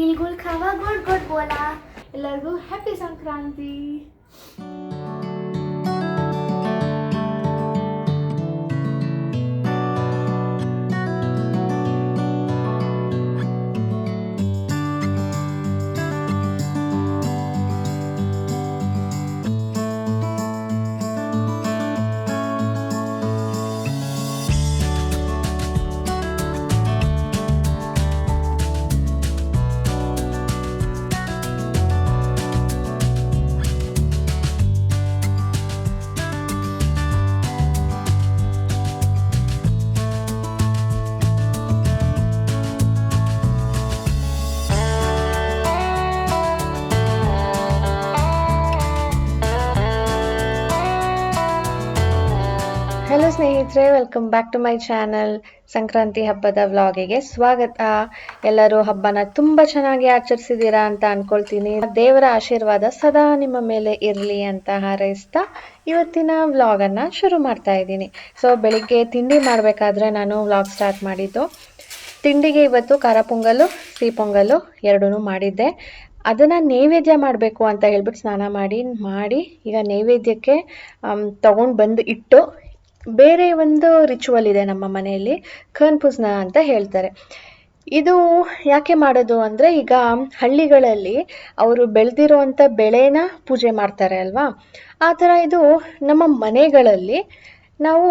तिलगुल खावा गोड गोड बोला ಎಲ್ಲರಿಗೂ ಹ್ಯಾಪಿ ಸಂಕ್ರಾಂತಿ. ಹಲೋ ಸ್ನೇಹಿತರೆ, welcome back to my channel. Sankranti ಹಬ್ಬದ ವ್ಲಾಗಿಗೆ ಸ್ವಾಗತ. ಎಲ್ಲರೂ ಹಬ್ಬನ ತುಂಬ ಚೆನ್ನಾಗಿ ಆಚರಿಸಿದ್ದೀರಾ ಅಂತ ಅನ್ಕೊಳ್ತೀನಿ. ದೇವರ ಆಶೀರ್ವಾದ ಸದಾ ನಿಮ್ಮ ಮೇಲೆ ಇರಲಿ ಅಂತ ಹಾರೈಸ್ತಾ ಇವತ್ತಿನ ವ್ಲಾಗನ್ನು ಶುರು ಮಾಡ್ತಾ ಇದ್ದೀನಿ. ಸೊ ಬೆಳಿಗ್ಗೆ ತಿಂಡಿ ಮಾಡಬೇಕಾದ್ರೆ ನಾನು ವ್ಲಾಗ್ ಸ್ಟಾರ್ಟ್ ಮಾಡಿದ್ದು. ತಿಂಡಿಗೆ ಇವತ್ತು ಖಾರ ಪೊಂಗಲು, ಸಿಹಿ ಪೊಂಗಲು ಎರಡೂ ಮಾಡಿದ್ದೆ. ಅದನ್ನು ನೈವೇದ್ಯ ಮಾಡಬೇಕು ಅಂತ ಹೇಳ್ಬಿಟ್ಟು ಸ್ನಾನ ಮಾಡಿ ಈಗ ನೈವೇದ್ಯಕ್ಕೆ ತಗೊಂಡು ಬಂದು ಇಟ್ಟು, ಬೇರೆ ಒಂದು ರಿಚುವಲ್ ಇದೆ ನಮ್ಮ ಮನೆಯಲ್ಲಿ, ಖನ್ಪುಸ್ನ ಅಂತ ಹೇಳ್ತಾರೆ. ಇದು ಯಾಕೆ ಮಾಡೋದು ಅಂದರೆ, ಈಗ ಹಳ್ಳಿಗಳಲ್ಲಿ ಅವರು ಬೆಳೆದಿರುವಂಥ ಬೆಳೆನ ಪೂಜೆ ಮಾಡ್ತಾರೆ ಅಲ್ವಾ, ಆ ಥರ ಇದು ನಮ್ಮ ಮನೆಗಳಲ್ಲಿ ನಾವು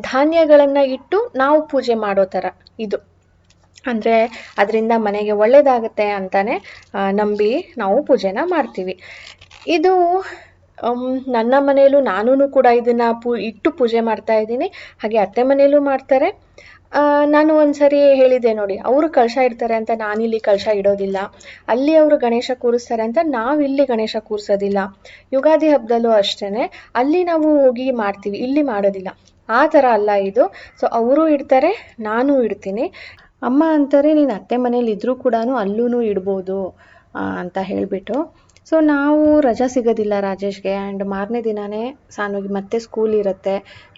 ಧಾನ್ಯಗಳನ್ನು ಇಟ್ಟು ನಾವು ಪೂಜೆ ಮಾಡೋ ಥರ ಇದು. ಅಂದರೆ ಅದರಿಂದ ಮನೆಗೆ ಒಳ್ಳೆಯದಾಗುತ್ತೆ ಅಂತಾನೆ ನಂಬಿ ನಾವು ಪೂಜೆನ ಮಾಡ್ತೀವಿ. ಇದು ನನ್ನ ಮನೆಯಲ್ಲೂ ನಾನೂ ಕೂಡ ಇದನ್ನು ಇಟ್ಟು ಪೂಜೆ ಮಾಡ್ತಾ ಇದ್ದೀನಿ. ಹಾಗೆ ಅತ್ತೆ ಮನೆಯಲ್ಲೂ ಮಾಡ್ತಾರೆ. ನಾನು ಒಂದ್ಸರಿ ಹೇಳಿದೆ ನೋಡಿ, ಅವರು ಕಳಶ ಇಡ್ತಾರೆ ಅಂತ ನಾನಿಲ್ಲಿ ಕಳಶ ಇಡೋದಿಲ್ಲ, ಅಲ್ಲಿ ಅವರು ಗಣೇಶ ಕೂರಿಸ್ತಾರೆ ಅಂತ ನಾವಿಲ್ಲಿ ಗಣೇಶ ಕೂರಿಸೋದಿಲ್ಲ. ಯುಗಾದಿ ಹಬ್ಬದಲ್ಲೂ ಅಷ್ಟೇ, ಅಲ್ಲಿ ನಾವು ಹೋಗಿ ಮಾಡ್ತೀವಿ, ಇಲ್ಲಿ ಮಾಡೋದಿಲ್ಲ. ಆ ಥರ ಅಲ್ಲ ಇದು. ಸೊ ಅವರು ಇಡ್ತಾರೆ, ನಾನು ಇಡ್ತೀನಿ. ಅಮ್ಮ ಅಂತಾರೆ, ನೀನು ಅತ್ತೆ ಮನೇಲಿ ಇದ್ರೂ ಕೂಡ ಅಲ್ಲೂ ಇಡ್ಬೋದು ಅಂತ ಹೇಳಿಬಿಟ್ಟು. ಸೊ ನಾವು ರಜಾ ಸಿಗೋದಿಲ್ಲ ರಾಜೇಶ್ಗೆ, ಆ್ಯಂಡ್ ಮಾರನೇ ದಿನವೇ ಸಾನುಗೆ ಮತ್ತೆ ಸ್ಕೂಲ್ ಇರುತ್ತೆ,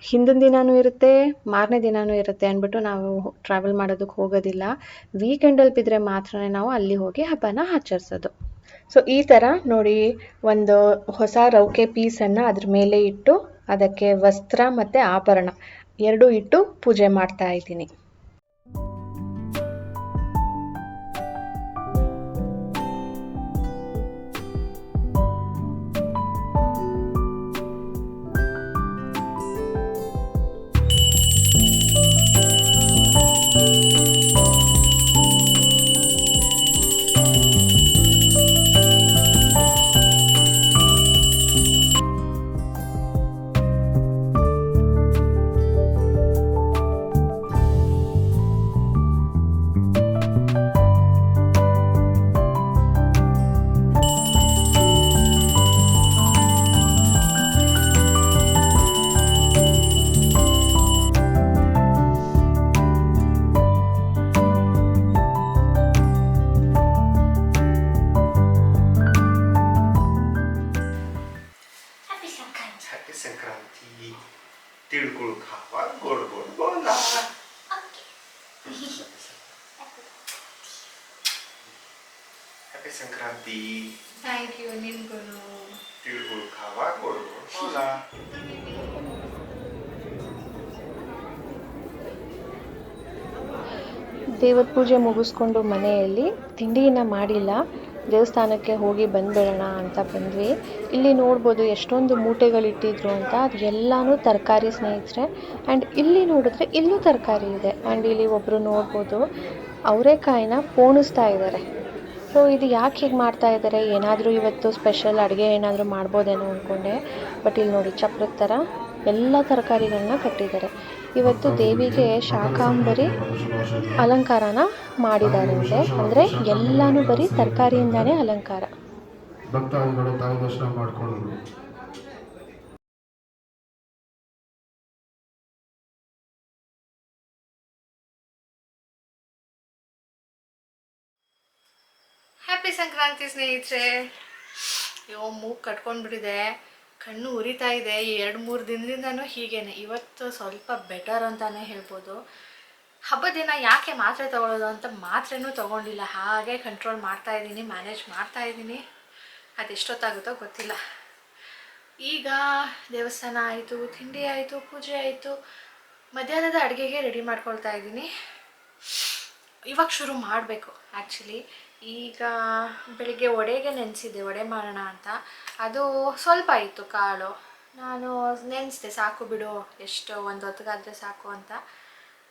ಹಿಂದಿನ ದಿನವೂ ಇರುತ್ತೆ, ಮಾರನೇ ದಿನವೂ ಇರುತ್ತೆ ಅಂದ್ಬಿಟ್ಟು ನಾವು ಟ್ರಾವೆಲ್ ಮಾಡೋದಕ್ಕೆ ಹೋಗೋದಿಲ್ಲ. ವೀಕೆಂಡಲ್ಲಿ ಬಿದ್ದರೆ ಮಾತ್ರ ನಾವು ಅಲ್ಲಿ ಹೋಗಿ ಹಬ್ಬನ ಆಚರಿಸೋದು. ಸೊ ಈ ಥರ ನೋಡಿ, ಒಂದು ಹೊಸ ರೌಕೆ ಪೀಸನ್ನು ಅದ್ರ ಮೇಲೆ ಇಟ್ಟು ಅದಕ್ಕೆ ವಸ್ತ್ರ ಮತ್ತು ಆಭರಣ ಎರಡೂ ಇಟ್ಟು ಪೂಜೆ ಮಾಡ್ತಾ ಇದ್ದೀನಿ. संक्रांति तिळगुळ खावा गोड गोड बोला. हॅपी संक्रांति. Thank you. ನಿಮ್ಗೂ तिळगुळ खावा गोड गोड बोला. ದೇವರ ಪೂಜೆ ಮುಗಿಸ್ಕೊಂಡು ಮನೆಯಲ್ಲಿ ತಿಂಡಿಯನ್ನು ಮಾಡಿಲ್ಲ, ದೇವಸ್ಥಾನಕ್ಕೆ ಹೋಗಿ ಬಂದ್ಬಿಡೋಣ ಅಂತ ಬಂದ್ವಿ. ಇಲ್ಲಿ ನೋಡ್ಬೋದು ಎಷ್ಟೊಂದು ಮೂಟೆಗಳಿಟ್ಟಿದ್ರು ಅಂತ, ಅದು ಎಲ್ಲನೂ ತರಕಾರಿ ಸ್ನೇಹಿತರೆ. ಆ್ಯಂಡ್ ಇಲ್ಲಿ ನೋಡಿದ್ರೆ ಇಲ್ಲೂ ತರಕಾರಿ ಇದೆ. ಆ್ಯಂಡ್ ಇಲ್ಲಿ ಒಬ್ಬರು ನೋಡ್ಬೋದು ಅವರೆಕಾಯಿನ ಪೋಣಿಸ್ತಾ ಇದ್ದಾರೆ. ಸೊ ಇದು ಯಾಕೆ ಹೀಗೆ ಮಾಡ್ತಾ ಇದ್ದಾರೆ, ಏನಾದರೂ ಇವತ್ತು ಸ್ಪೆಷಲ್ ಅಡುಗೆ ಏನಾದರೂ ಮಾಡ್ಬೋದೇನೋ ಅಂದ್ಕೊಂಡೆ. ಬಟ್ ಇಲ್ಲಿ ನೋಡಿ ಚಪ್ರದ ಥರ ಎಲ್ಲ ತರಕಾರಿಗಳನ್ನ ಕಟ್ಟಿದ್ದಾರೆ. ಇವತ್ತು ದೇವಿಗೆ ಶಾಕಾಂಬರಿ ಅಲಂಕಾರನ ಮಾಡಿದಾರಂತೆ, ಅಂದರೆ ಎಲ್ಲನೂ ಬರೀ ತರಕಾರಿಯಿಂದಾನೇ ಅಲಂಕಾರ. ಭಕ್ತಾದಿಗಳು ತಾಯಿ ದರ್ಶನ ಮಾಡ್ಕೊಳ್ಳೋದು. ಹ್ಯಾಪಿ ಸಂಕ್ರಾಂತಿ ಸ್ನೇಹಿತರೆ. ಮೂಗು ಕಟ್ಕೊಂಡ್ಬಿಟ್ಟಿದೆ, ಕಣ್ಣು ಉರಿತಾ ಇದೆ. 2-3 ದಿನದಿಂದನೂ ಹೀಗೇನೆ. ಇವತ್ತು ಸ್ವಲ್ಪ ಬೆಟರ್ ಅಂತಲೇ ಹೇಳ್ಬೋದು. ಹಬ್ಬದ ದಿನ ಯಾಕೆ ಮಾತ್ರೆ ತೊಗೊಳ್ಳೋದು ಅಂತ ಮಾತ್ರೆನೂ ತೊಗೊಂಡಿಲ್ಲ, ಹಾಗೆ ಕಂಟ್ರೋಲ್ ಮಾಡ್ತಾಯಿದ್ದೀನಿ, ಮ್ಯಾನೇಜ್ ಮಾಡ್ತಾಯಿದ್ದೀನಿ. ಅದೆಷ್ಟೊತ್ತಾಗುತ್ತೋ ಗೊತ್ತಿಲ್ಲ. ಈಗ ದೇವಸ್ಥಾನ ಆಯಿತು, ತಿಂಡಿ ಆಯಿತು, ಪೂಜೆ ಆಯಿತು, ಮಧ್ಯಾಹ್ನದ ಅಡುಗೆಗೆ ರೆಡಿ ಮಾಡ್ಕೊಳ್ತಾ ಇದ್ದೀನಿ. ಇವಾಗ ಶುರು ಮಾಡಬೇಕು ಆ್ಯಕ್ಚುಲಿ. ಈಗ ಬೆಳಿಗ್ಗೆ ವಡೆಗೆ ನೆನೆಸಿದ್ದೆ, ವಡೆ ಮಾಡೋಣ ಅಂತ. ಅದು ಸ್ವಲ್ಪ ಇತ್ತು ಕಾಳು, ನಾನು ನೆನೆಸಿದೆ, ಸಾಕು ಬಿಡು, ಎಷ್ಟು ಒಂದು ಹೊತ್ತಿಗಾದರೆ ಸಾಕು ಅಂತ.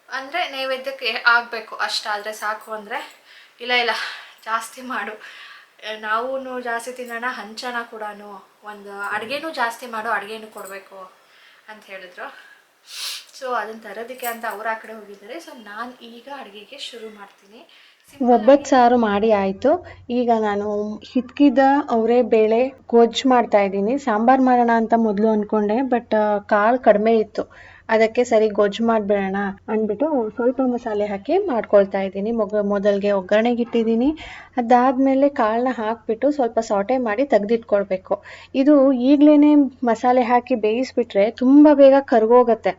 ಅಂದರೆ ನೈವೇದ್ಯಕ್ಕೆ ಆಗಬೇಕು ಅಷ್ಟಾದರೆ ಸಾಕು ಅಂದರೆ, ಇಲ್ಲ ಜಾಸ್ತಿ ಮಾಡು, ನಾವು ಜಾಸ್ತಿ ತಿನ್ನೋಣ, ಹಂಚೋಣ ಕೂಡ, ಒಂದು ಅಡುಗೆನೂ ಜಾಸ್ತಿ ಮಾಡು, ಅಡುಗೆನೂ ಕೊಡಬೇಕು ಅಂತ ಹೇಳಿದ್ರು. ಸೊ ಅದನ್ನು ತರೋದಕ್ಕೆ ಅಂತ ಅವ್ರು ಆ ಕಡೆ ಹೋಗಿದ್ದಾರೆ. ಸೊ ನಾನು ಈಗ ಅಡುಗೆಗೆ ಶುರು ಮಾಡ್ತೀನಿ. ಒಬ್ಬಟ್ಟು ಸಾರು ಮಾಡಿ ಆಯಿತು. ಈಗ ನಾನು ಹಿತ್ಕಿದ ಅವರೇ ಬೇಳೆ ಗೊಜ್ಜು ಮಾಡ್ತಾ ಇದ್ದೀನಿ. ಸಾಂಬಾರು ಮಾಡೋಣ ಅಂತ ಮೊದಲು ಅಂದ್ಕೊಂಡೆ, ಬಟ್ ಕಾಳು ಕಡಿಮೆ ಇತ್ತು. ಅದಕ್ಕೆ ಸರಿ ಗೊಜ್ಜು ಮಾಡಿಬಿಡೋಣ ಅಂದ್ಬಿಟ್ಟು ಸ್ವಲ್ಪ ಮಸಾಲೆ ಹಾಕಿ ಮಾಡ್ಕೊಳ್ತಾ ಇದ್ದೀನಿ. ಮೊದಲಿಗೆ ಒಗ್ಗರಣೆಗೆ ಇಟ್ಟಿದ್ದೀನಿ. ಅದಾದಮೇಲೆ ಕಾಳನ್ನ ಹಾಕಿಬಿಟ್ಟು ಸ್ವಲ್ಪ ಸಾಟೆ ಮಾಡಿ ತೆಗೆದಿಟ್ಕೊಳ್ಬೇಕು. ಇದು ಈಗಲೇ ಮಸಾಲೆ ಹಾಕಿ ಬೇಯಿಸ್ಬಿಟ್ರೆ ತುಂಬ ಬೇಗ ಕರ್ಗೋಗುತ್ತೆ.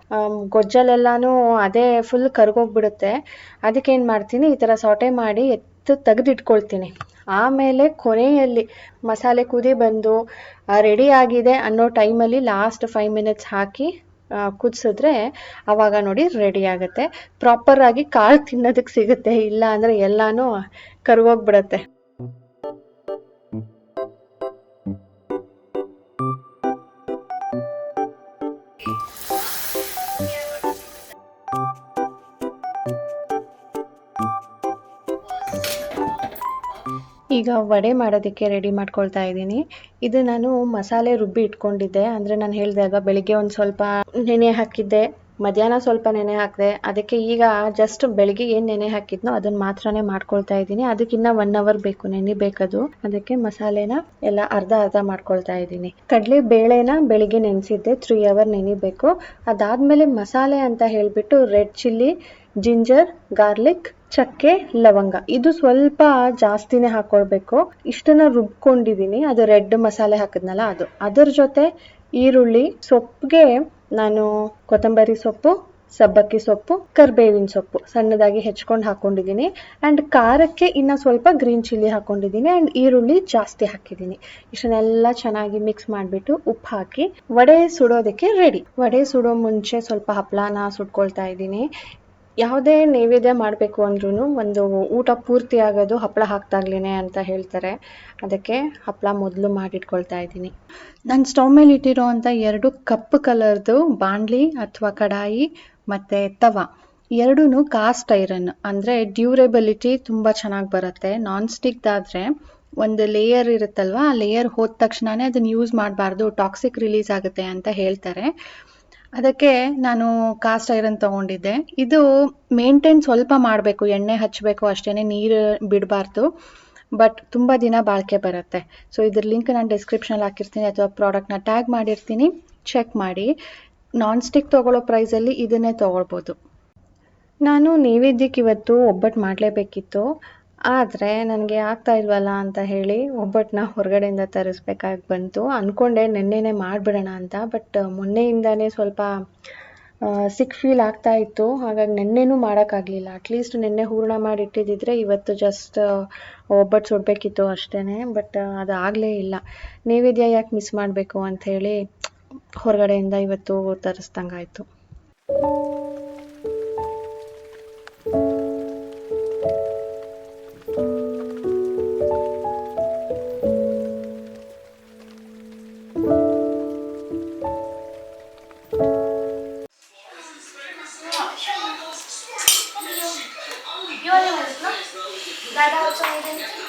ಗೊಜ್ಜಲ್ಲೆಲ್ಲನೂ ಅದೇ ಫುಲ್ ಕರ್ಗೋಗ್ಬಿಡುತ್ತೆ. ಅದಕ್ಕೆ ಏನು ಮಾಡ್ತೀನಿ, ಈ ಥರ ಸಾಟೆ ಮಾಡಿ ತೆಗೆದಿಟ್ಕೊಳ್ತೀನಿ. ಆಮೇಲೆ ಕೊನೆಯಲ್ಲಿ ಮಸಾಲೆ ಕುದಿ ಬಂದು ರೆಡಿ ಆಗಿದೆ ಅನ್ನೋ ಟೈಮಲ್ಲಿ ಲಾಸ್ಟ್ 5 ಮಿನಿಟ್ಸ್ ಹಾಕಿ ಕುದಿಸಿದ್ರೆ ಆವಾಗ ನೋಡಿ ರೆಡಿ ಆಗುತ್ತೆ. ಪ್ರಾಪರಾಗಿ ಕಾಳು ತಿನ್ನೋದಕ್ಕೆ ಸಿಗುತ್ತೆ, ಇಲ್ಲ ಅಂದರೆ ಎಲ್ಲನೂ ಕರ್ಗೋಗ್ಬಿಡುತ್ತೆ. ಈಗ ವಡೆ ಮಾಡೋದಕ್ಕೆ ರೆಡಿ ಮಾಡ್ಕೊಳ್ತಾ ಇದ್ದೀನಿ. ಇದು ನಾನು ಮಸಾಲೆ ರುಬ್ಬಿ ಇಟ್ಕೊಂಡಿದ್ದೆ. ಅಂದರೆ ನಾನು ಹೇಳಿದೆ ಅಲ್ವಾ, ಬೆಳಿಗ್ಗೆ ಒಂದು ಸ್ವಲ್ಪ ನೆನೆ ಹಾಕಿದ್ದೆ, ಮಧ್ಯಾಹ್ನ ಸ್ವಲ್ಪ ನೆನೆ ಹಾಕಿದೆ. ಅದಕ್ಕೆ ಈಗ ಜಸ್ಟ್ ಬೆಳಿಗ್ಗೆ ಏನು ನೆನೆ ಹಾಕಿದ್ನೋ ಅದನ್ನು ಮಾತ್ರನೇ ಮಾಡ್ಕೊಳ್ತಾ ಇದ್ದೀನಿ. ಅದಕ್ಕಿನ್ನ 1 ಅವರ್ ಬೇಕು ನೆನಿಬೇಕದು. ಅದಕ್ಕೆ ಮಸಾಲೆನ ಎಲ್ಲ ಅರ್ಧ ಮಾಡ್ಕೊಳ್ತಾ ಇದ್ದೀನಿ. ಕಡಲೆ ಬೇಳೆನ ಬೆಳಿಗ್ಗೆ ನೆನೆಸಿದ್ದೆ, 3 ಅವರ್ ನೆನಿಬೇಕು. ಅದಾದಮೇಲೆ ಮಸಾಲೆ ಅಂತ ಹೇಳಿಬಿಟ್ಟು ರೆಡ್ ಚಿಲ್ಲಿ, ಜಿಂಜರ್, ಗಾರ್ಲಿಕ್, ಚಕ್ಕೆ, ಲವಂಗ, ಇದು ಸ್ವಲ್ಪ ಜಾಸ್ತಿನೇ ಹಾಕೊಳ್ಬೇಕು. ಇಷ್ಟನ್ನ ರುಬ್ಕೊಂಡಿದ್ದೀನಿ. ಅದು ರೆಡ್ ಮಸಾಲೆ ಹಾಕಿದ್ನಲ್ಲ ಅದು. ಅದರ ಜೊತೆ ಈರುಳ್ಳಿ, ಸೊಪ್ಪಿಗೆ ನಾನು ಕೊತ್ತಂಬರಿ ಸೊಪ್ಪು, ಸಬ್ಬಕ್ಕಿ ಸೊಪ್ಪು, ಕರಿಬೇವಿನ ಸೊಪ್ಪು ಸಣ್ಣದಾಗಿ ಹೆಚ್ಕೊಂಡು ಹಾಕೊಂಡಿದ್ದೀನಿ. ಆ್ಯಂಡ್ ಖಾರಕ್ಕೆ ಇನ್ನು ಸ್ವಲ್ಪ ಗ್ರೀನ್ ಚಿಲ್ಲಿ ಹಾಕೊಂಡಿದ್ದೀನಿ. ಆ್ಯಂಡ್ ಈರುಳ್ಳಿ ಜಾಸ್ತಿ ಹಾಕಿದ್ದೀನಿ. ಇಷ್ಟನ್ನೆಲ್ಲ ಚೆನ್ನಾಗಿ ಮಿಕ್ಸ್ ಮಾಡಿಬಿಟ್ಟು ಉಪ್ಪು ಹಾಕಿ ವಡೆ ಸುಡೋದಕ್ಕೆ ರೆಡಿ. ವಡೆ ಸುಡೋ ಮುಂಚೆ ಸ್ವಲ್ಪ ಹಪ್ಪಳನ ಸುಟ್ಕೊಳ್ತಾ ಇದ್ದೀನಿ. ಯಾವುದೇ ನೈವೇದ್ಯ ಮಾಡಬೇಕು ಅಂದ್ರೂ ಒಂದು ಊಟ ಪೂರ್ತಿ ಆಗೋದು ಹಪ್ಪಳ ಹಾಕ್ದಾಗ್ಲೇ ಅಂತ ಹೇಳ್ತಾರೆ. ಅದಕ್ಕೆ ಹಪ್ಪಳ ಮೊದಲು ಮಾಡಿಟ್ಕೊಳ್ತಾ ಇದ್ದೀನಿ. ನಾನು ಸ್ಟವ್ ಮೇಲೆ ಇಟ್ಟಿರೋ ಅಂಥ 2 ಕಪ್ಪು ಕಲರ್ದು ಬಾಣಲಿ ಅಥವಾ ಕಡಾಯಿ ಮತ್ತು ತವ, ಎರಡೂ ಕಾಸ್ಟ್ ಐರನ್, ಅಂದರೆ ಡ್ಯೂರೇಬಿಲಿಟಿ ತುಂಬ ಚೆನ್ನಾಗಿ ಬರುತ್ತೆ. ನಾನ್ ಸ್ಟಿಕ್ದಾದರೆ ಒಂದು ಲೇಯರ್ ಇರುತ್ತಲ್ವ, ಆ ಲೇಯರ್ ಹೋದ ತಕ್ಷಣವೇ ಅದನ್ನು ಯೂಸ್ ಮಾಡಬಾರ್ದು, ಟಾಕ್ಸಿಕ್ ರಿಲೀಸ್ ಆಗುತ್ತೆ ಅಂತ ಹೇಳ್ತಾರೆ. ಅದಕ್ಕೆ ನಾನು ಕಾಸ್ಟ್ ಐರನ್ ತೊಗೊಂಡಿದ್ದೆ. ಇದು ಮೇಂಟೈನ್ ಸ್ವಲ್ಪ ಮಾಡಬೇಕು, ಎಣ್ಣೆ ಹಚ್ಚಬೇಕು ಅಷ್ಟೇ, ನೀರು ಬಿಡಬಾರ್ದು. ಬಟ್ ತುಂಬ ದಿನ ಬಾಳಿಕೆ ಬರುತ್ತೆ. ಸೊ ಇದ್ರ ಲಿಂಕ್ ನಾನು ಡಿಸ್ಕ್ರಿಪ್ಷನಲ್ಲಿ ಹಾಕಿರ್ತೀನಿ ಅಥವಾ ಪ್ರಾಡಕ್ಟ್ನ ಟ್ಯಾಗ್ ಮಾಡಿರ್ತೀನಿ, ಚೆಕ್ ಮಾಡಿ. ನಾನ್ ಸ್ಟಿಕ್ ತೊಗೊಳ್ಳೋ ಪ್ರೈಸಲ್ಲಿ ಇದನ್ನೇ ತೊಗೊಳ್ಬೋದು. ನಾನು ನೈವೇದ್ಯಕ್ಕೆ ಇವತ್ತು ಒಬ್ಬಟ್ಟು ಮಾಡಲೇಬೇಕಿತ್ತು. ಆದರೆ ನನಗೆ ಆಗ್ತಾ ಇಲ್ವಲ್ಲ ಅಂತ ಹೇಳಿ ಒಬ್ಬಟ್ಟನ್ನ ಹೊರಗಡೆಯಿಂದ ತರಿಸ್ಬೇಕಾಗಿ ಬಂತು. ಅಂದ್ಕೊಂಡೆ ನೆನ್ನೆನೇ ಮಾಡಿಬಿಡೋಣ ಅಂತ, ಬಟ್ ಮೊನ್ನೆಯಿಂದನೇ ಸ್ವಲ್ಪ ಸಿಕ್ ಫೀಲ್ ಆಗ್ತಾ ಇತ್ತು. ಹಾಗಾಗಿ ನೆನ್ನೆನೂ ಮಾಡೋಕ್ಕಾಗಲಿಲ್ಲ. ಅಟ್ಲೀಸ್ಟ್ ನೆನ್ನೆ ಹೂರಣ ಮಾಡಿ ಇಟ್ಟಿದ್ದಿದ್ರೆ ಇವತ್ತು ಜಸ್ಟ್ ಒಬ್ಬಟ್ಟು ಸುಡಬೇಕಿತ್ತು ಅಷ್ಟೇ. ಬಟ್ ಅದು ಆಗಲೇ ಇಲ್ಲ. ನೈವೇದ್ಯ ಯಾಕೆ ಮಿಸ್ ಮಾಡಬೇಕು ಅಂಥೇಳಿ ಹೊರಗಡೆಯಿಂದ ಇವತ್ತು ತರಿಸ್ದಂಗಾಯಿತು. Dada also made anything?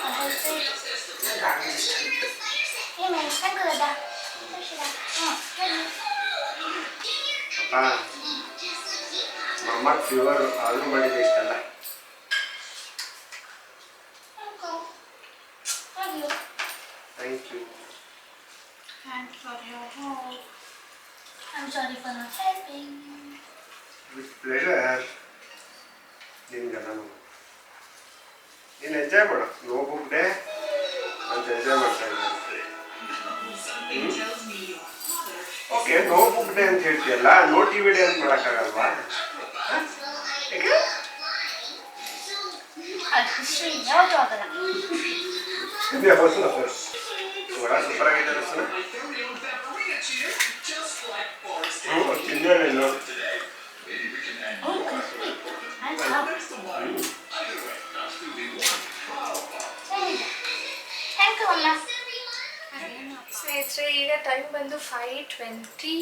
Hey man, thank you Dada. ಮಮ್ಮ ಫೀವರ್ ಆದ್ರೂ ಮಾಡಿದೆ ಇಷ್ಟಲ್ಲ. Thank you. Thanks for your help. I'm sorry for not helping. With pleasure. ನೀನು ಎಂಜಾಯ್ ಮಾಡು. ನೋ ಬುಕ್ ಡೇ ಅಂತ ಎಂಜಾಯ್ ಮಾಡ್ತಾ ಇದ್ದೀನಿ. ಓಕೆ, ನೋ ಬುಕ್ ಡೇ ಅಂತ ಹೇಳ್ತೀಯಲ್ಲ, no T V day ಅಂತ ಮಾಡೋಕ್ಕಾಗಲ್ವಾ? ಅದು ಯಾವುದು ಆಗಲ್ಲ. ವಡ ಸೂಪರ್ ಆಗಿದೆ ಅನಿಸ್ತಾನೆ. ತಿಂದೇಳಿಲ್ಲ. ಸ್ನೇಹಿತರೆ, ಈಗ ಟೈಮ್ ಬಂದು 5:20.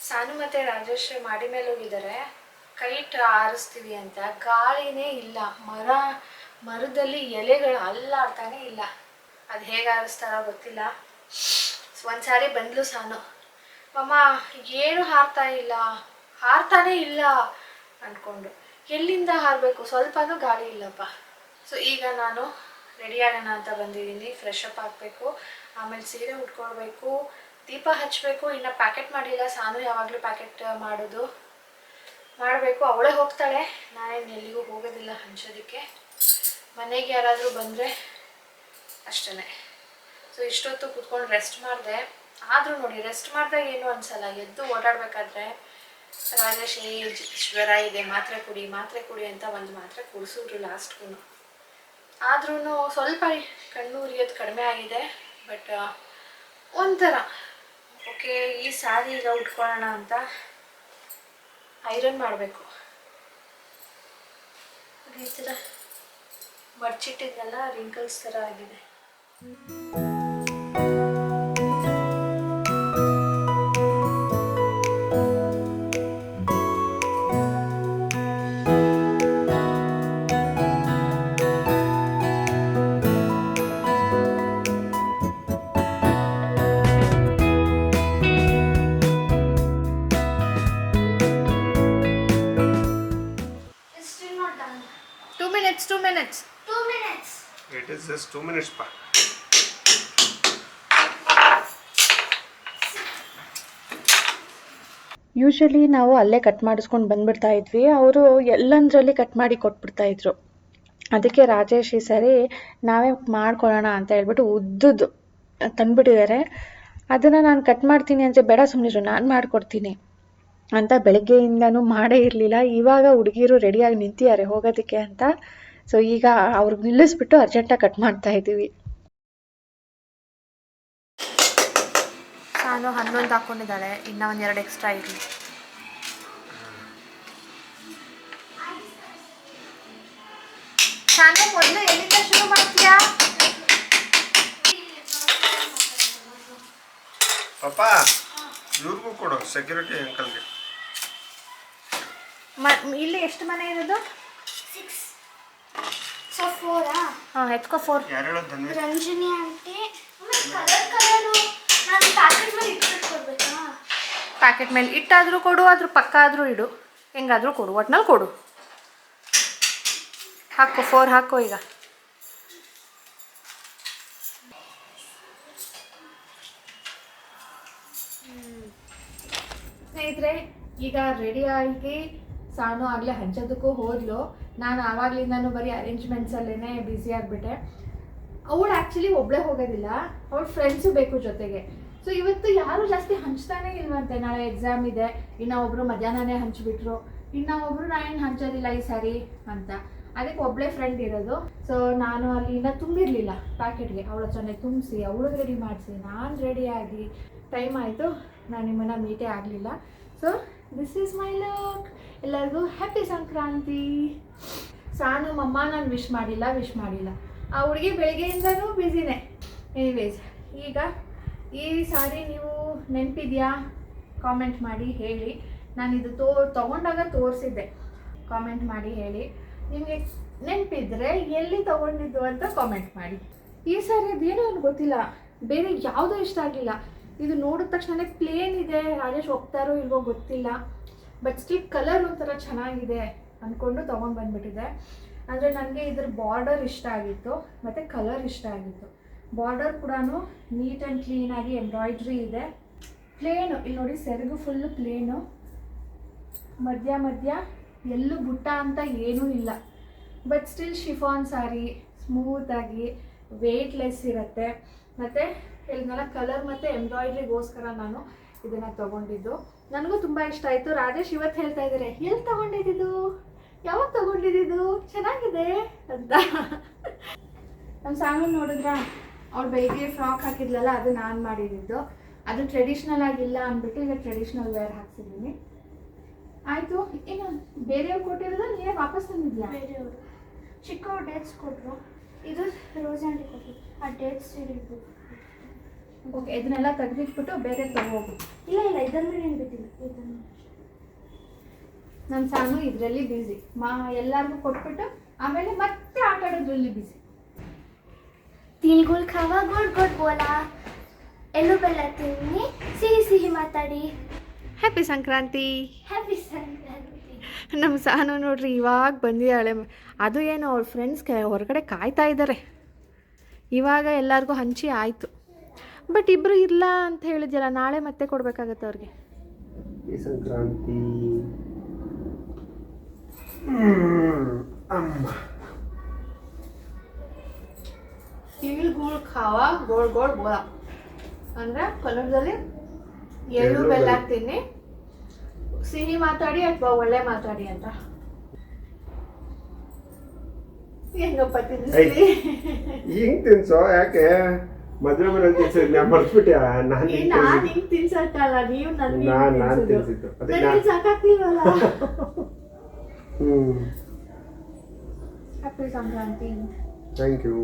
ಸಾನು ಮತ್ತು ರಾಜೇಶ್ವರಿ ಮಾಡಿ ಮೇಲೆ ಹೋಗಿದ್ದಾರೆ ಕೈಟ್ ಆರಿಸ್ತೀವಿ ಅಂತ. ಗಾಳಿನೇ ಇಲ್ಲ, ಮರದಲ್ಲಿ ಎಲೆಗಳು ಅಲ್ಲಾಡ್ತಾನೆ ಇಲ್ಲ. ಅದು ಹೇಗೆ ಆರಿಸ್ತಾರೋ ಗೊತ್ತಿಲ್ಲ. ಒಂದ್ಸಾರಿ ಬಂದ್ಲು ಸಾನು, ಮಮ್ಮ ಏನು ಹಾರ್ತಾನೇ ಇಲ್ಲ ಅಂದ್ಕೊಂಡು. ಎಲ್ಲಿಂದ ಹಾರಬೇಕು, ಸ್ವಲ್ಪನೂ ಗಾಳಿ ಇಲ್ಲಪ್ಪ. ಸೊ ಈಗ ನಾನು ರೆಡಿ ಆಗೋಣ ಅಂತ ಬಂದಿದ್ದೀನಿ. ಫ್ರೆಶ್ ಅಪ್ ಆಗಬೇಕು, ಆಮೇಲೆ ಸೀರೆ ಉಟ್ಕೊಳ್ಬೇಕು, ದೀಪ ಹಚ್ಚಬೇಕು. ಇನ್ನು ಪ್ಯಾಕೆಟ್ ಮಾಡಿಲ್ಲ, ಸಾನು ಯಾವಾಗಲೂ ಪ್ಯಾಕೆಟ್ ಮಾಡಬೇಕು. ಅವಳೇ ಹೋಗ್ತಾಳೆ, ನಾನೇನು ಎಲ್ಲಿಗೂ ಹೋಗೋದಿಲ್ಲ ಹಂಚೋದಕ್ಕೆ. ಮನೆಗೆ ಯಾರಾದರೂ ಬಂದರೆ ಅಷ್ಟೇ. ಸೊ ಇಷ್ಟೊತ್ತು ಕೂತ್ಕೊಂಡು ರೆಸ್ಟ್ ಮಾಡಿದೆ. ಆದರೂ ನೋಡಿ, ರೆಸ್ಟ್ ಮಾಡಿದಾಗ ಏನು ಅನಿಸಲ್ಲ. ಎದ್ದು ಓಡಾಡಬೇಕಾದ್ರೆ ರಾಜೇಶ್ ಜ್ವರ ಇದೆ, ಮಾತ್ರೆ ಕುಡಿ ಅಂತ ಒಂದು ಮಾತ್ರೆ ಕುಡಿಸಿದ್ರು ಲಾಸ್ಟ್ಗೂ. ಆದ್ರೂ ಸ್ವಲ್ಪ ಕಣ್ಣು ಉರಿಯೋದು ಕಡಿಮೆ ಆಗಿದೆ. ಬಟ್ ಒಂಥರ ಓಕೆ. ಈ ಸ್ಯಾರಿ ಈಗ ಉಟ್ಕೊಳ್ಳೋಣ ಅಂತ ಐರನ್ ಮಾಡಬೇಕು. ಈ ಥರ ಮಡ್ಚಿಟ್ಟಿದ್ನೆಲ್ಲ ರಿಂಕಲ್ಸ್ ಥರ ಆಗಿದೆ. Two minutes. It is just 2 minutes pa. Usually ನಾವು ಅಲ್ಲೇ ಕಟ್ ಮಾಡಿಸ್ಕೊಂಡು ಬಂದ್ಬಿಡ್ತಾ ಇದ್ವಿ. ಅವರು ಎಲ್ಲಂದ್ರಲ್ಲಿ ಕಟ್ ಮಾಡಿ ಕೊಟ್ಬಿಡ್ತಾಯಿದ್ರು. ಅದಕ್ಕೆ ರಾಜೇಶ್ ಈ ಸರಿ ನಾವೇ ಮಾಡ್ಕೊಳ್ಳೋಣ ಅಂತ ಹೇಳ್ಬಿಟ್ಟು ಉದ್ದುದ್ದು ತಂದುಬಿಟ್ಟಿದ್ದಾರೆ. ಅದನ್ನು ನಾನು ಕಟ್ ಮಾಡ್ತೀನಿ ಅಂದರೆ ಬೇಡ ಸುಮ್ಮನಿರು, ನಾನು ಮಾಡಿಕೊಡ್ತೀನಿ ಅಂತ ಬೆಳಗ್ಗೆಯಿಂದನೂ ಮಾಡೇ ಇರಲಿಲ್ಲ. ಇವಾಗ ಹುಡುಗಿರು ರೆಡಿಯಾಗಿ ನಿಂತಿದ್ದಾರೆ ಹೋಗೋದಕ್ಕೆ ಅಂತ. ಸೊ ಈಗ ಅವ್ರಿಗೆ ನಿಲ್ಲಿಸ್ಬಿಟ್ಟು ಅರ್ಜೆಂಟಾಗಿ ಕಟ್ ಮಾಡ್ತಾ ಇದ್ದೀವಿ. ನಾನು 11 ಹಾಕ್ಕೊಂಡಿದ್ದಾಳೆ, ಇನ್ನೂ 1-2 ಎಕ್ಸ್ಟ್ರಾ ಇರಲಿ. ನಾನು ಮೊದಲು ಎಲ್ಲಿಂದ ಶುರು ಮಾಡ್ತೀಯಾ? ಪಾಪ ಇವ್ರಿಗೂ ಕೊಡು, ಸೆಕ್ಯೂರಿಟಿ ಅಂಕಲ್ಗೆ. ಇಲ್ಲಿ ಎಷ್ಟು ಮನೆ ಇರೋದು? 6. ಸೊ 4 ಹಾಂ, ಎತ್ಕೋ 4. ಯಾರು ಹೇಳೋದು? ಧನ್ವಿ. ರಂಜನಿ ಆಂಟಿ. ಕಲರು ನಾನು ಪ್ಯಾಕೆಟ್ ಮೇಲೆ ಇಟ್ಬಿಟ್ಕೊಡ್ಬೇಕಾ? ಪ್ಯಾಕೆಟ್ ಮೇಲೆ ಇಟ್ಟಾದರೂ ಕೊಡು, ಅದ್ರ ಪಕ್ಕ ಆದರೂ ಇಡು, ಹೆಂಗಾದರೂ ಕೊಡು, ಒಟ್ನಲ್ಲಿ ಕೊಡು. ಹಾಕೋ 4 ಹಾಕೋ ಈಗ. ಸ್ನೇಹಿತರೆ, ಈಗ ರೆಡಿಯಾಗಿ ಸಾನು ಆಗಲೇ ಹಂಚೋದಕ್ಕೂ ಹೋದ್ಲು. ನಾನು ಆವಾಗಲಿಂದನೂ ಬರೀ ಅರೇಂಜ್ಮೆಂಟ್ಸಲ್ಲೇ ಬ್ಯುಸಿ ಆಗಿಬಿಟ್ಟೆ. ಅವಳು ಆ್ಯಕ್ಚುಲಿ ಒಬ್ಬಳೇ ಹೋಗೋದಿಲ್ಲ, ಅವಳ ಫ್ರೆಂಡ್ಸು ಬೇಕು ಜೊತೆಗೆ. ಸೊ ಇವತ್ತು ಯಾರೂ ಜಾಸ್ತಿ ಹಂಚ್ತಾನೇ ಇಲ್ವಂತೆ. ನಾಳೆ ಎಕ್ಸಾಮ್ ಇದೆ, ಇನ್ನೂ ಒಬ್ಬರು ಮಧ್ಯಾಹ್ನನೇ ಹಂಚಿಬಿಟ್ರು, ಇನ್ನೂ ಒಬ್ಬರು ನಾನೇನು ಹಂಚೋದಿಲ್ಲ ಈ ಸಾರಿ ಅಂತ. ಅದಕ್ಕೆ ಒಬ್ಬಳೇ ಫ್ರೆಂಡ್ ಇರೋದು. ಸೊ ನಾನು ಅಲ್ಲಿ ಇನ್ನೂ ತುಂಬಿರಲಿಲ್ಲ ಪ್ಯಾಕೆಟ್ಗೆ. ಅವಳ ಚೆನ್ನಾಗಿ ತುಂಬಿಸಿ, ಅವಳಿಗೆ ರೆಡಿ ಮಾಡಿಸಿ, ನಾನು ರೆಡಿಯಾಗಿ ಟೈಮ್ ಆಯಿತು. ನಾನು ನಿಮ್ಮನ್ನು ಮೀಟೇ ಆಗಲಿಲ್ಲ. So this is my look. ಎಲ್ಲರಿಗೂ ಹ್ಯಾಪಿ ಸಂಕ್ರಾಂತಿ. ಸಾನು ಮಮ್ಮ ನಾನು ವಿಶ್ ಮಾಡಿಲ್ಲ. ಆ ಹುಡುಗಿ ಬೆಳಗ್ಗೆಯಿಂದನೂ ಬ್ಯುಸಿನೇ. ಎನಿವೇಸ್, ಈಗ ಈ ಸಾರಿ ನೀವು ನೆನಪಿದೆಯಾ? ಕಾಮೆಂಟ್ ಮಾಡಿ ಹೇಳಿ. ನಾನಿದು ತೊಗೊಂಡಾಗ ತೋರಿಸಿದ್ದೆ, ಕಾಮೆಂಟ್ ಮಾಡಿ ಹೇಳಿ. ನಿಮಗೆ ನೆನಪಿದ್ರೆ ಎಲ್ಲಿ ತೊಗೊಂಡಿದ್ದು ಅಂತ ಕಾಮೆಂಟ್ ಮಾಡಿ. ಈ ಸಾರಿ ಅದೇನೋ ನನಗೆ ಗೊತ್ತಿಲ್ಲ, ಬೇರೆ ಯಾವುದೂ ಇಷ್ಟ ಆಗಲಿಲ್ಲ. ಇದು ನೋಡಿದ ತಕ್ಷಣ ಪ್ಲೇನ್ ಇದೆ, ರಾಜೇಶ್ ಹೋಗ್ತಾರೋ ಇಲ್ವೋ ಗೊತ್ತಿಲ್ಲ, ಬಟ್ ಸ್ಟಿಲ್ ಕಲರ್ ಒಂಥರ ಚೆನ್ನಾಗಿದೆ ಅಂದ್ಕೊಂಡು ತೊಗೊಂಡು ಬಂದುಬಿಟ್ಟಿದೆ. ಅಂದರೆ ನನಗೆ ಇದ್ರ ಬಾರ್ಡರ್ ಇಷ್ಟ ಆಗಿತ್ತು ಮತ್ತು ಕಲರ್ ಇಷ್ಟ ಆಗಿತ್ತು. ಬಾರ್ಡರ್ ಕೂಡ ನೀಟ್ ಆ್ಯಂಡ್ ಕ್ಲೀನಾಗಿ ಎಂಬ್ರಾಯ್ಡ್ರಿ ಇದೆ. ಪ್ಲೇನು ಇಲ್ಲಿ ನೋಡಿ, ಸೆರಗು ಫುಲ್ಲು ಪ್ಲೇನು, ಮಧ್ಯ ಎಲ್ಲೂ ಬುಟ್ಟ ಅಂತ ಏನೂ ಇಲ್ಲ. ಬಟ್ ಸ್ಟಿಲ್ ಶಿಫಾನ್ ಸಾರಿ, ಸ್ಮೂತಾಗಿ ವೆಯ್ಟ್ಲೆಸ್ ಇರುತ್ತೆ. ಮತ್ತು ಹೇಳಿದ್ನಲ್ಲ, ಕಲರ್ ಮತ್ತು ಎಂಬ್ರಾಯ್ಡ್ರಿಗೋಸ್ಕರ ನಾನು ಇದನ್ನು ತೊಗೊಂಡಿದ್ದು. ನನಗೂ ತುಂಬ ಇಷ್ಟ ಆಯಿತು. ರಾಜೇಶ್ ಇವತ್ತು ಹೇಳ್ತಾ ಇದ್ದಾರೆ, ಎಲ್ಲಿ ತೊಗೊಂಡಿದ್ದು, ಯಾವಾಗ ತಗೊಂಡಿದ್ದು ಚೆನ್ನಾಗಿದೆ ಅಂತ. ನಮ್ಮ ಸಾಂಗ್ ನೋಡಿದ್ರ ಅವ್ಳು ಬೆಳಿಗ್ಗೆ ಫ್ರಾಕ್ ಹಾಕಿದ್ಲಲ್ಲ, ಅದು ನಾನು ಮಾಡಿದ್ದು. ಅದು ಟ್ರೆಡಿಷ್ನಲ್ ಆಗಿಲ್ಲ ಅಂದ್ಬಿಟ್ಟು ಈಗ ಟ್ರೆಡಿಷ್ನಲ್ ವೇರ್ ಹಾಕ್ಸಿದ್ದೀನಿ. ಆಯಿತು, ಏನು ಬೇರೆಯವ್ರು ಕೊಟ್ಟಿರೋದು ನೀವೇ ವಾಪಸ್ ತಂದಿದ್ಯಾ? ಬೇರೆಯವರು ಚಿಕ್ಕವ್ರು ಡೇಟ್ಸ್ ಕೊಟ್ಟರು, ಇದು ರೋಸ್ ಆಂಟಿ ಕೊಟ್ಟರು. ಆ ಡೇಟ್ಸ್ ಇಡಿದ್ದು. ಓಕೆ, ಇದನ್ನೆಲ್ಲ ತೆಗೆದಿಟ್ಬಿಟ್ಟು ಬೇರೆ ತಗೋಗು. ಇಲ್ಲ ಇದನ್ನು ಏನು ಗೊತ್ತಿಲ್ಲ. ಇದನ್ನು ನನ್ನ ಸಾಂಗು ಇದರಲ್ಲಿ ಬ್ಯುಸಿ. ಎಲ್ಲರಿಗೂ ಕೊಟ್ಬಿಟ್ಟು ಆಮೇಲೆ ಮತ್ತೆ ಆಟ ಆಡೋದ್ರಲ್ಲಿ ಬ್ಯುಸಿ. ತಿಲ್ಗುಲ್ ಖಾವ ಗೋಡ್ ಗೋಡ್ ಬೋಲಾ, ಎಳ್ಳು ಬೆಲ್ಲ ತಿನ್ನಿ, ಸಿಹಿ ಸಿಹಿ ಮಾತಾಡಿ. ಹ್ಯಾಪಿ ಸಂಕ್ರಾಂತಿ. ಹ್ಯಾಪಿ ಸಂಕ್ರಾಂತಿ. ನಮ್ಮ ಸಾನು ನೋಡ್ರಿ ಇವಾಗ ಬಂದಿದ್ದಾಳೆ. ಅದು ಏನು ಅವ್ರ ಫ್ರೆಂಡ್ಸ್ ಹೊರಗಡೆ ಕಾಯ್ತಾ ಇದ್ದಾರೆ. ಇವಾಗ ಎಲ್ಲರಿಗೂ ಹಂಚಿ ಆಯಿತು. ಬಟ್ ಇಬ್ಬರು ಇಲ್ಲ ಅಂತ ಹೇಳಿದ್ಯಲ್ಲ, ನಾಳೆ ಮತ್ತೆ ಕೊಡಬೇಕಾಗತ್ತೆ ಅವ್ರಿಗೆ. ಈ ಸಂಕ್ರಾಂತಿ ಅಮ್ಮ ತಿಳ್ಗುಳ್ ಖಾವ ಗೋಳ್ ಗೋಳ್ ಬೋಲ ಅಂದರೆ ಕನ್ನಡದಲ್ಲಿ ಎಳ್ಳು ಬೆಲ್ಲ ತಿನ್ನಿ, ಸಿಹಿ ಮಾತಾಡಿ ಅಥವಾ ಒಳ್ಳೆ ಮಾತಾಡಿ ಅಂತ. ಹೆಂಗಪ್ಪ ತಿನ್ನಿಸ್ಲಿ? ಹಿಂಗ್ ತಿನ್ಸೋ, ಯಾಕೆ ಮದುವೆ ಮನೇಲಿ ತಿನ್ಸಿದ್ ಮರ್ಸ್ಬಿಟ್ಯಾ? ನಾನು ಹಿಂಗ್ ತಿನ್ಸಕ್ಕಲ್ಲ, ನೀವು ನಾನು ತಿನ್ಸಿದ್ದು ನನಗೆ ಸಾಕಾಗ್ತಿಲ್ವಲ್ಲ. Hmm happy Sankranti. Thank you.